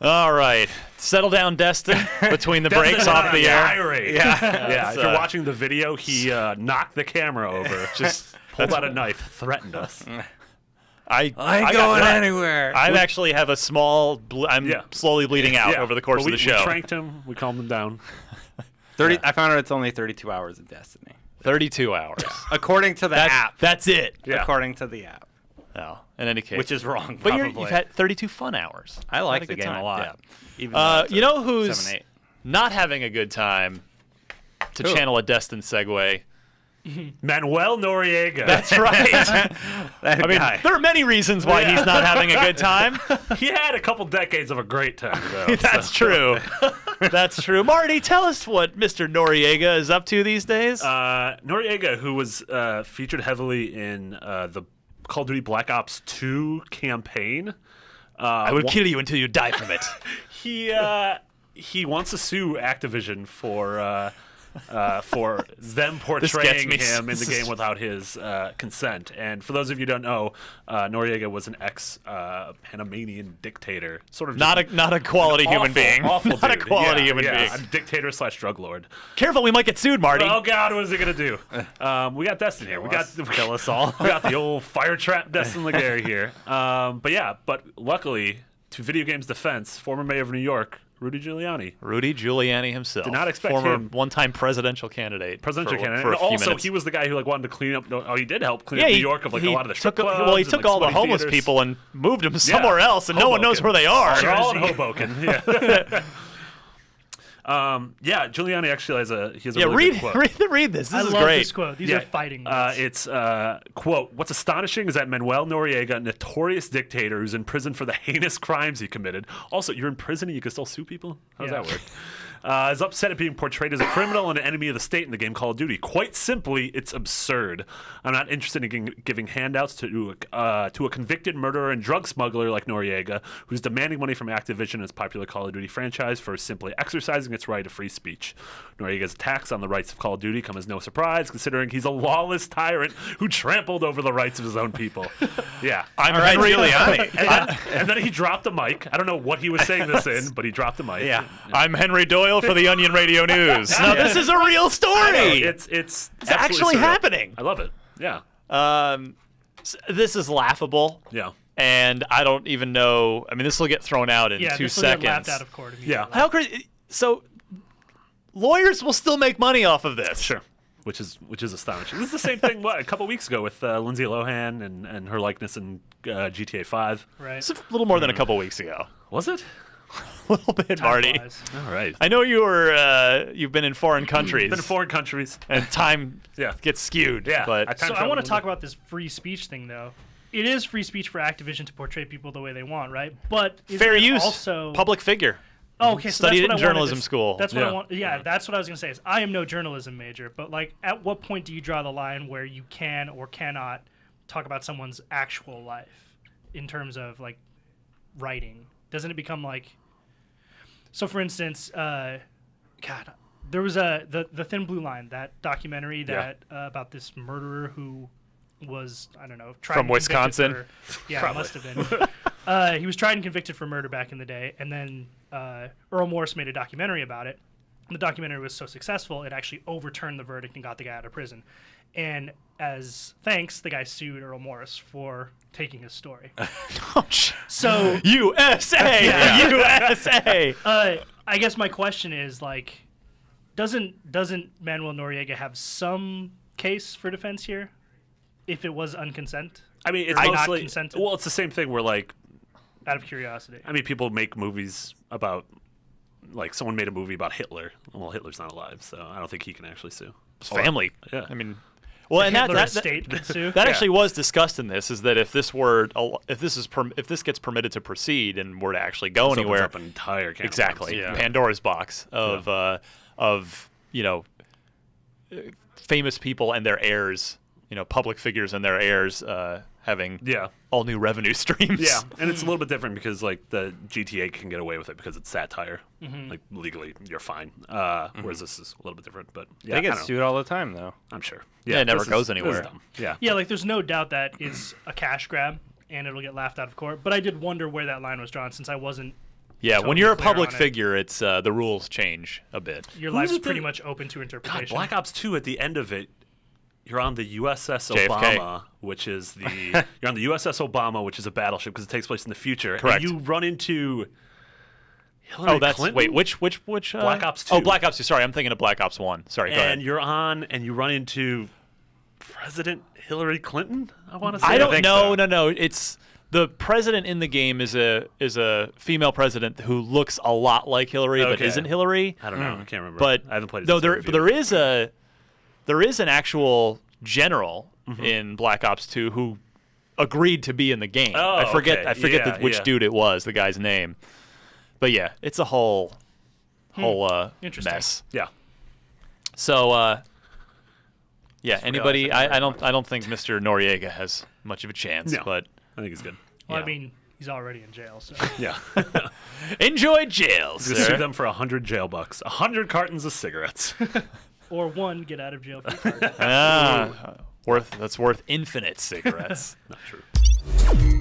All right, settle down, Destin. Between the breaks off the air. Irate. Yeah. If you're watching the video, he knocked the camera over. Just pulled out a knife, threatened us. I ain't going anywhere. I actually have a small. I'm slowly bleeding out over the course of the show. We tranked him. We calmed him down. 30. I found out it's only 32 hours of Destiny. 32 hours. According to the app. That's it. Yeah. According to the app. No, in any case. Which is wrong, But probably. you've had 32 fun hours. I like the good game time. a lot. Yeah. Even though You know who's 7, 8. not having a good time, to Who? channel a Destin segue? Manuel Noriega. That's right. That I mean, guy. there are many reasons why he's not having a good time. He had a couple decades of a great time, though. That's true. That's true. Marty, tell us what Mr. Noriega is up to these days. Noriega, who was featured heavily in the Call of Duty Black Ops 2 campaign. I will kill you until you die from it. He wants to sue Activision for them portraying him in the game without his consent. And for those of you who don't know, Noriega was an ex-Panamanian dictator, sort of not a quality human being. Awful not dude. a quality human being. A dictator / drug lord. Careful, we might get sued, Marty. Oh God, what is he gonna do? We got Destin here. We got kill us all. We got the old fire trap Destin Laguerre here. But luckily, to video games' defense, former mayor of New York, Rudy Giuliani. Rudy Giuliani himself. Did not expect former him. one-time presidential candidate. For a and few also, minutes. he was the guy who wanted to clean up. Oh, he did help clean up New York of a lot of the strip clubs. Well, he and, took all the sweaty homeless theaters. people and moved them somewhere else, and no one knows where they are. They're all in Hoboken. Yeah. Giuliani actually has a really good quote. read this. This I is love great. this quote. These are fighting words. It's, quote, "What's astonishing is that Manuel Noriega, a notorious dictator who's in prison for the heinous crimes he committed." Also, you're in prison and you can still sue people? How does that work? Is upset at being portrayed as a criminal and an enemy of the state in the game Call of Duty. Quite simply, it's absurd. I'm not interested in giving handouts to a convicted murderer and drug smuggler like Noriega, who's demanding money from Activision and its popular Call of Duty franchise for simply exercising its right of free speech. Noriega's attacks on the rights of Call of Duty come as no surprise, considering he's a lawless tyrant who trampled over the rights of his own people. Yeah. I'm Henry Giuliani. And then he dropped the mic. I don't know what he was saying this in, but he dropped the mic. Yeah. I'm Henry Doyle for the Onion Radio News. Now, this is a real story. It's actually surreal. happening. I love it. Yeah. This is laughable. Yeah. And I don't even know. I mean, this will get thrown out in 2 this will get seconds. laughed out of court. Yeah. How crazy? So, lawyers will still make money off of this. Sure. Which is astonishing. This is the same thing a couple weeks ago with Lindsay Lohan and her likeness in GTA 5. Right. It's a little more than a couple weeks ago. Was it? A little bit, Marty. All right. I know you've been in foreign countries. Been in foreign countries. And time gets skewed. Yeah. But So I want to talk about this free speech thing, though. It is free speech for Activision to portray people the way they want, right? But fair use. Also, public figure. Oh, okay. So Studied that's what in I wanted journalism to, school. That's what I want. Yeah, that's what I was gonna say. Is I am no journalism major, but like, at what point do you draw the line where you can or cannot talk about someone's actual life in terms of like writing? Doesn't it become like? So, for instance, there was the Thin Blue Line, that documentary that about this murderer who was, I don't know, tried from and Wisconsin. Yeah, it must have been. He was tried and convicted for murder back in the day, and then Earl Morris made a documentary about it. And the documentary was so successful, it actually overturned the verdict and got the guy out of prison. And as thanks, the guy sued Earl Morris for taking his story. So USA, USA. I guess my question is like, doesn't Manuel Noriega have some case for defense here, if it was unconsent? I mean, it's Or not mostly consented? well, it's the same thing where like, Out of curiosity. I mean, people make movies about, like, someone made a movie about Hitler. Well, Hitler's not alive, so I don't think he can actually sue. His family. Yeah. I mean, well, and Hitler that estate could sue. that actually was discussed in this. Is that if this gets permitted to proceed and were to actually go This anywhere, opens up an entire can of exactly worms. Pandora's box of famous people and their heirs, public figures and their heirs having all new revenue streams. Yeah, and it's a little bit different because like the GTA can get away with it because it's satire. Like legally, you're fine. Whereas this is a little bit different. But yeah, They get I don't sued know. all the time, though. I'm sure. Yeah, it never this goes this is anywhere. dumb. Yeah. Yeah, like there's no doubt that it's a cash grab and it'll get laughed out of court. But I did wonder where that line was drawn since I wasn't Yeah, totally when you're a clear public on it. figure, it's the rules change a bit. Your Who life's did pretty the- much open to God, interpretation. Black Ops 2 at the end of it, you're on the USS JFK. Obama, which is the you're on the USS Obama, which is a battleship because it takes place in the future. Correct. And you run into Hillary Oh, that's Clinton. wait, which Black Ops 2. Oh, Black Ops 2. Sorry, I'm thinking of Black Ops 1. Sorry, go And ahead. you're on, and you run into President Hillary Clinton. I want to say. I don't think know. so. No. It's the president in the game is a female president who looks a lot like Hillary, but Okay. isn't Hillary. I don't know. I can't remember. But I haven't played it. No, since there is an actual general in Black Ops 2 who agreed to be in the game. Oh, I forget okay. Yeah, which yeah. dude it was, the guy's name. But yeah, it's a whole Interesting. mess. Yeah. So yeah, anybody? I I don't think Mr. Noriega has much of a chance. No. But I think he's good. Well, yeah. I mean, he's already in jail, so Yeah. enjoy jail, Just sue sir. them for 100 jail bucks. 100 cartons of cigarettes. or one get out of jail free card. That's worth infinite cigarettes. Not true.